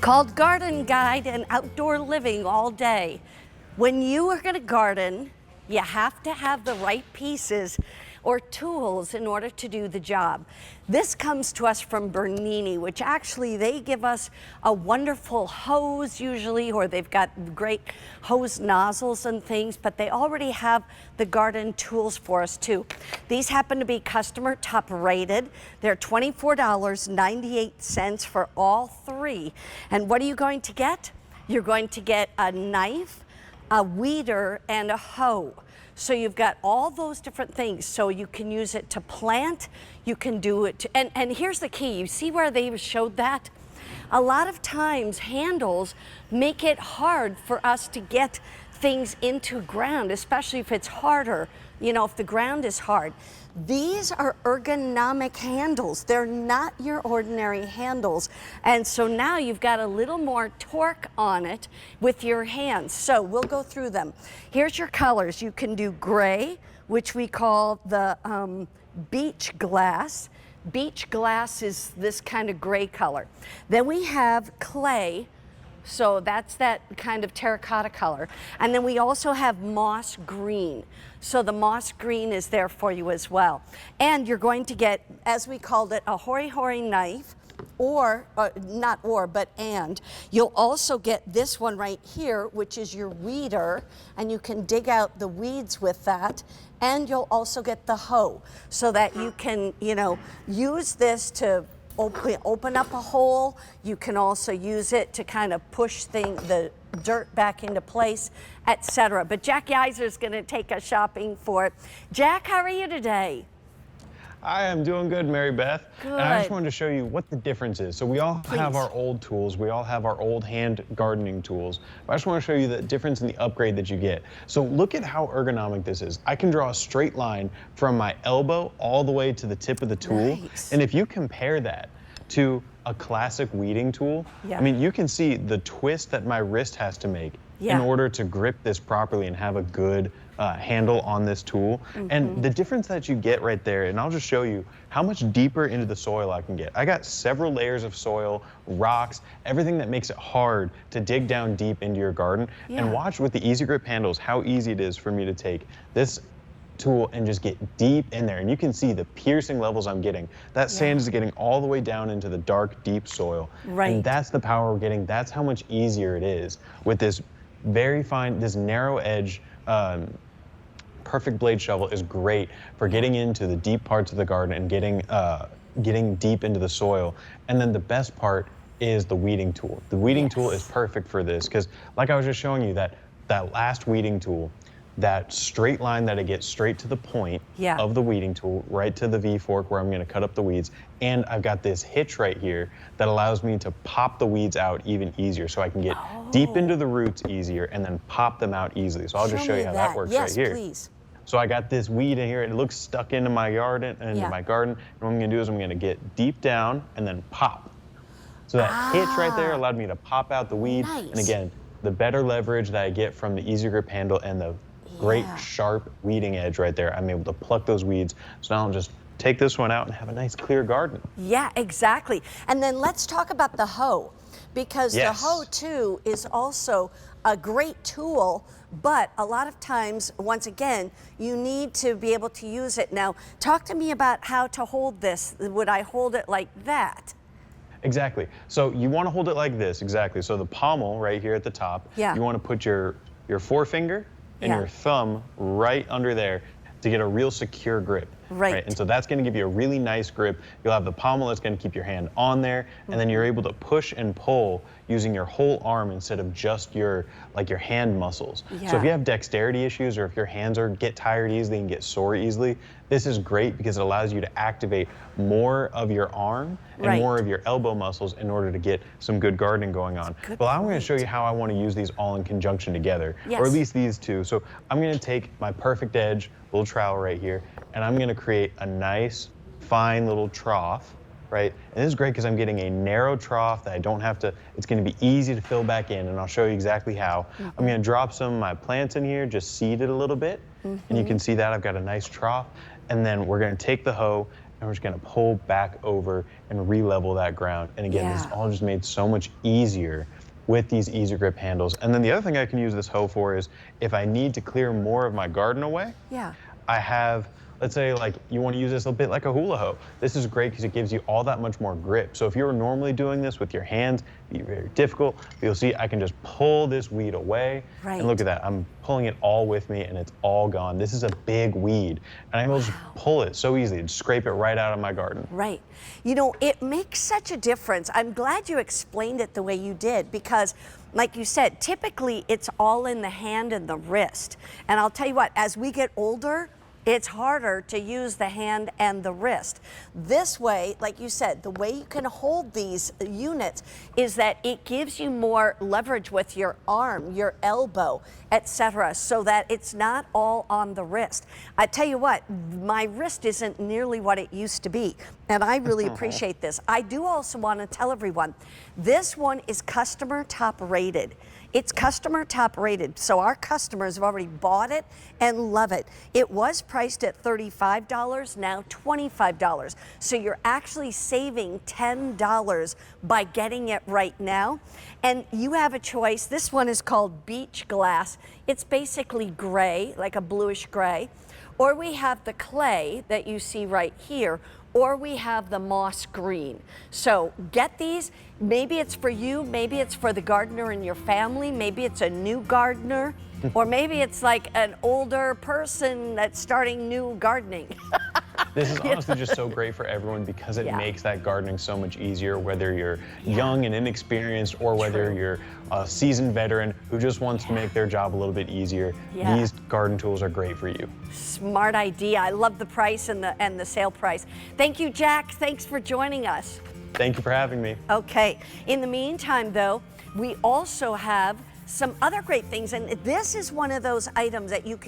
called Garden Guide and Outdoor Living all day. When you are going to garden, you have to have the right pieces or tools in order to do the job. This comes to us from Bernini, which actually they give us a wonderful hose usually, or they've got great hose nozzles and things, but they already have the garden tools for us too. These happen to be customer top rated. They're $24.98 for all three. And what are you going to get? You're going to get a knife, a weeder, and a hoe. So you've got all those different things. So you can use it to plant, you can do it to, and here's the key. You see where they showed that? A lot of times handles make it hard for us to get things into ground, especially if it's harder, you know, if the ground is hard. These are ergonomic handles. They're not your ordinary handles. And so now you've got a little more torque on it with your hands. So we'll go through them. Here's your colors. You can do gray, which we call the beach glass. Beach glass is this kind of gray color. Then we have clay. So that's that kind of terracotta color. And then we also have moss green. So the moss green is there for you as well. And you're going to get, as we called it, a hori-hori knife, or, not or, but and. You'll also get this one right here, which is your weeder, and you can dig out the weeds with that. And you'll also get the hoe, so that you can, you know, use this to open up a hole. You can also use it to kind of push the dirt back into place, etc. But Jack Yeiser's going to take us shopping for it. Jack, how are you today? I am doing good, Mary Beth. Good. And I just wanted to show you what the difference is. So we all have our old tools. We all have our old hand gardening tools. But I just want to show you the difference in the upgrade that you get. So look at how ergonomic this is. I can draw a straight line from my elbow all the way to the tip of the tool. Nice. And if you compare that to a classic weeding tool, I mean, you can see the twist that my wrist has to make in order to grip this properly and have a good handle on this tool. And the difference that you get right there, and I'll just show you how much deeper into the soil I can get. I got several layers of soil, rocks, everything that makes it hard to dig down deep into your garden. And watch with the Easy Grip handles how easy it is for me to take this tool and just get deep in there, and you can see the piercing levels I'm getting. That sand is getting all the way down into the dark, deep soil. And that's the power we're getting. That's how much easier it is with this very fine, this narrow edge. Perfect blade shovel is great for getting into the deep parts of the garden and getting deep into the soil. And then the best part is the weeding tool. The weeding tool is perfect for this because, like I was just showing you, that last weeding tool, that straight line that I get straight to the point of the weeding tool, right to the V fork where I'm gonna cut up the weeds. And I've got this hitch right here that allows me to pop the weeds out even easier, so I can get deep into the roots easier and then pop them out easily. So I'll just show you how that works right here. Please. So I got this weed in here, and it looks stuck into my garden, and my garden. And what I'm gonna do is I'm gonna get deep down and then pop. So that hitch right there allowed me to pop out the weed. And again, the better leverage that I get from the Easy Grip handle and the great sharp weeding edge right there, I'm able to pluck those weeds. So now I'll just take this one out and have a nice clear garden. Yeah, exactly. And then let's talk about the hoe, because the hoe too is also a great tool, but a lot of times, once again, you need to be able to use it. Now, talk to me about how to hold this. Would I hold it like that? Exactly. So you want to hold it like this, exactly. So the pommel right here at the top, you want to put your forefinger and your thumb right under there to get a real secure grip. Right. And so that's going to give you a really nice grip. You'll have the pommel that's going to keep your hand on there, and then you're able to push and pull using your whole arm instead of just your hand muscles. So if you have dexterity issues, or if your hands get tired easily and get sore easily, this is great because it allows you to activate more of your arm and more of your elbow muscles in order to get some good gardening going on. Well, I'm going to show you how I want to use these all in conjunction together, or at least these two. So I'm going to take my perfect edge little trowel right here, and I'm going to create a nice, fine little trough, right? And this is great because I'm getting a narrow trough that I don't have to, it's going to be easy to fill back in, and I'll show you exactly how. I'm going to drop some of my plants in here, just seed it a little bit, and you can see that I've got a nice trough. And then we're going to take the hoe, and and we're just gonna pull back over and re-level that ground. And again, this is all just made so much easier with these easy grip handles. And then the other thing I can use this hoe for is if I need to clear more of my garden away, I have, let's say like you want to use this a bit like a hula hoe. This is great because it gives you all that much more grip. So if you were normally doing this with your hands, it'd be very difficult. But you'll see I can just pull this weed away. And look at that, I'm pulling it all with me and it's all gone. This is a big weed and I'm able to just pull it so easily and scrape it right out of my garden. You know, it makes such a difference. I'm glad you explained it the way you did because like you said, typically it's all in the hand and the wrist. And I'll tell you what, as we get older, it's harder to use the hand and the wrist. This way, like you said, the way you can hold these units is that it gives you more leverage with your arm, your elbow, etc., so that it's not all on the wrist. I tell you what, my wrist isn't nearly what it used to be, and I really appreciate this. I do also want to tell everyone, this one is customer top rated. It's customer top rated, so our customers have already bought it and love it. It was priced at $35, now $25. So you're actually saving $10 by getting it right now. And you have a choice. This one is called Beach Glass. It's basically gray, like a bluish gray. Or we have the clay that you see right here, or we have the moss green. So get these. Maybe it's for you, maybe it's for the gardener in your family, maybe it's a new gardener, or maybe it's like an older person that's starting new gardening. This is honestly just so great for everyone because it makes that gardening so much easier, whether you're young and inexperienced or whether you're a seasoned veteran who just wants to make their job a little bit easier. These garden tools are great for you. Smart idea. I love the price and the sale price. Thank you, Jack. Thanks for joining us. Thank you for having me. Okay. In the meantime, though, we also have some other great things, and this is one of those items that you can